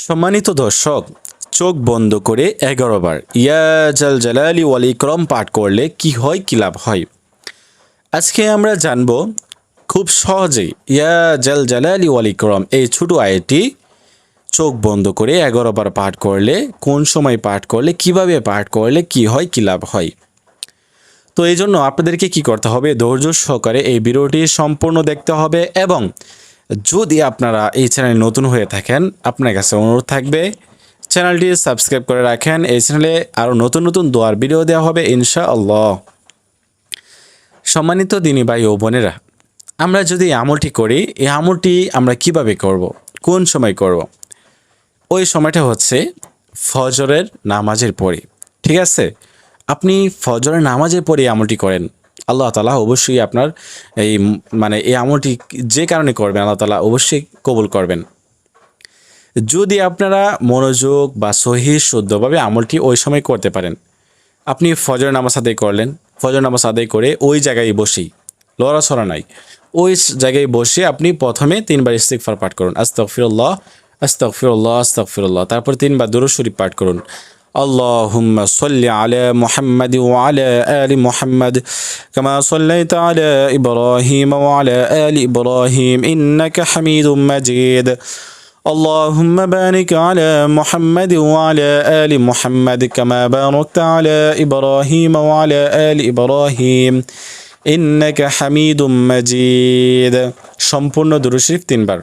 সম্মানিত দর্শক, চোখ বন্ধ করে 11 বার ইয়া জাল জালালি ওয়াল ইকরাম পাঠ করলে কি হয়, কি লাভ হয়। আজকে আমরা জানব খুব সহজেই ইয়া জাল জালালি ওয়াল ইকরাম এই ছোট আয়াতটি চোখ বন্ধ করে 11 বার পাঠ করলে, কোন সময় পাঠ করলে, কিভাবে পাঠ করলে কি হয়, কি লাভ হয়। তো এই জন্য আপনাদেরকে কি করতে হবে, ধৈর্য সহকারে এই ভিডিওটি সম্পূর্ণ দেখতে হবে। এবং যদি আপনারা এই চ্যানেলে নতুন হয়ে থাকেন, আপনার কাছে অনুরোধ থাকবে চ্যানেলটি সাবস্ক্রাইব করে রাখেন। এই চ্যানেলে আরও নতুন নতুন দোয়ার ভিডিও দেওয়া হবে ইনশাআল্লাহ। সম্মানিত দিনী ভাই ও বোনেরা, আমরা যদি আমলটি করি, এই আমলটি আমরা কিভাবে করব, কোন সময় করব, ওই সময়টা হচ্ছে ফজরের নামাজের পরে। ঠিক আছে, আপনি ফজরের নামাজের পরে আমলটি করেন, আল্লাহ তাআলা অবশ্যই আপনার এই এই আমলটি যে কারণে করবেন আল্লাহ তাআলা অবশ্যই কবুল করবেন। যদি আপনারা মনোযোগ বা সহি শুদ্ধভাবে আমলটি ওই সময় করতে পারেন। আপনি ফজর নামাজ আদায় করলেন, ফজর নামাজ আদায় করে ওই জায়গায় বসেই, লড়াছড়া নাই, ওই জায়গায় বসে আপনি প্রথমে 3 বার ইস্তিগফার পাঠ করুন, আস্তাগফিরুল্লাহ আস্তাগফিরুল্লাহ আস্তাগফিরুল্লাহ। তারপর 3 বার দুরূদ শরীফ পাঠ করুন, আল্লাহুম্মা সাল্লি আলা মুহাম্মাদ ওয়া আলা আলি মুহাম্মাদ কামা সাল্লাইতা আলা ইব্রাহিম ওয়া আলা আলি ইব্রাহিম ইন্নাকা হামিদুম মাজিদ। اللهم بارك على محمد وعلى آل محمد كما باركت على إبراهيم وعلى آل إبراهيم إنك حميد مجيد। সম্পূর্ণ দুরূদ শরীফ 3 বার।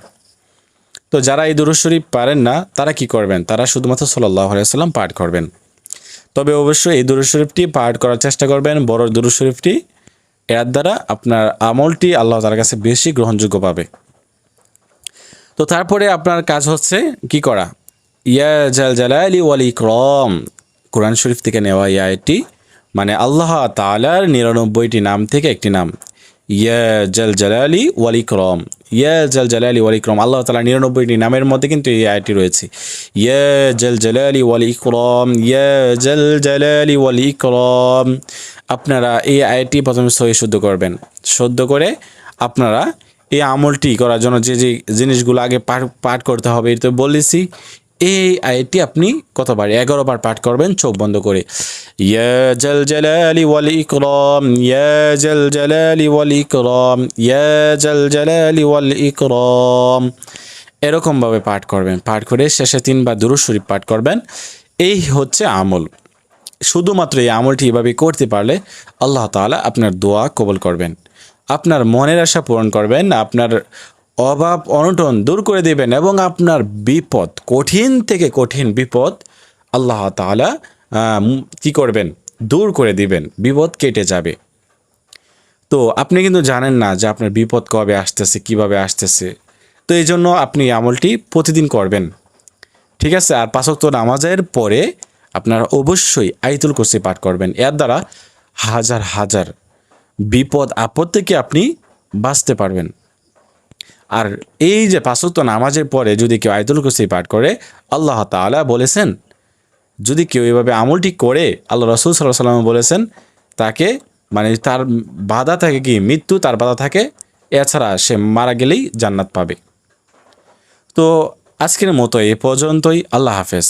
তো যারা এই দুরূদ শরীফ পারেন না তারা কি করবেন, তারা শুধুমাত্র সাল্লাল্লাহু আলাইহি ওয়াসাল্লাম পাঠ করবেন। তবে অবশ্যই এই দুরূদ শরীফটি পাঠ করার চেষ্টা করবেন, বড় দুরূদ শরীফটি। এর দ্বারা আপনার আমলটি আল্লাহ তাআলার কাছে বেশি গ্রহণযোগ্য পাবে। তো তারপরে আপনার কাজ হচ্ছে কি করা, ইয়া জাল জালালি ওয়াল ইকরাম, কোরআন শরীফ থেকে নেওয়া এই আয়াতটি, আল্লাহ তাআলার 99টি নাম থেকে একটি নাম, ইয়া জাল জালালি ওয়াল ইকরাম। ইয়া জাল জালালি ওয়াল ইকরাম, আল্লাহ তাআলার 99টি নামের মধ্যে কিন্তু এই আয়াতটি রয়েছে, ইয়া জাল জালালি ওয়াল ইকরাম, ইয়া জাল জালালি ওয়াল ইকরাম। আপনারা এই আয়াতটি প্রথমে সহি শুদ্ধ করবেন, শুদ্ধ করে আপনারা এই আমলটি করার জন্য যে যে জিনিসগুলো আগে পাঠ করতে হবে এটা তো বলেছি। এই আয়াতটি আপনি কতবার, 11 বার পাঠ করবেন চোখ বন্ধ করে, ইয়া জাল জালালি ওয়াল ইকরাম, ইয়া জাল জালালি ওয়াল ইকরাম, ইয়া জাল জালালি ওয়াল ইকরাম। এরকমভাবে পাঠ করবেন, পাঠ করে শেষে 3 বার দুরূদ শরীফ পাঠ করবেন। এই হচ্ছে আমল। শুধুমাত্র এই আমলটি এভাবে করতে পারলে আল্লাহ তাআলা আপনার দোয়া কবুল করবেন, আপনার মনের আশা পূরণ করবেন, আপনার অভাব অনটন দূর করে দেবেন এবং আপনার বিপদ, কঠিন থেকে কঠিন বিপদ আল্লাহ তাআলা কি করবেন, দূর করে দিবেন, বিপদ কেটে যাবে। তো আপনি কিন্তু জানেন না যে আপনার বিপদ কবে আসতেছে, কিভাবে আসতেছে। তো এই জন্য আপনি আমলটি প্রতিদিন করবেন। ঠিক আছে, আর 5 ওয়াক্ত নামাজের পরে আপনারা অবশ্যই আয়াতুল কুরসি পাঠ করবেন। এর দ্বারা হাজার হাজার বিপদ আপদ থেকে আপনি বাঁচতে পারবেন। আর এই যে 5 ওয়াক্ত নামাজের পরে যদি কেউ আয়াতুল কুরসি পাঠ করে, আল্লাহ তাআলা বলেছেন যদি কেউ এভাবে আমলটি করে, আল্লাহ রাসূল সাল্লাল্লাহু আলাইহি ওয়াসাল্লাম বলেছেন তাকে তার বাধা থাকে কি, মৃত্যু তার বাধা থাকে, এছাড়া সে মারা গেলেই জান্নাত পাবে। তো আজকের মতো এই পর্যন্তই, আল্লাহ হাফেজ।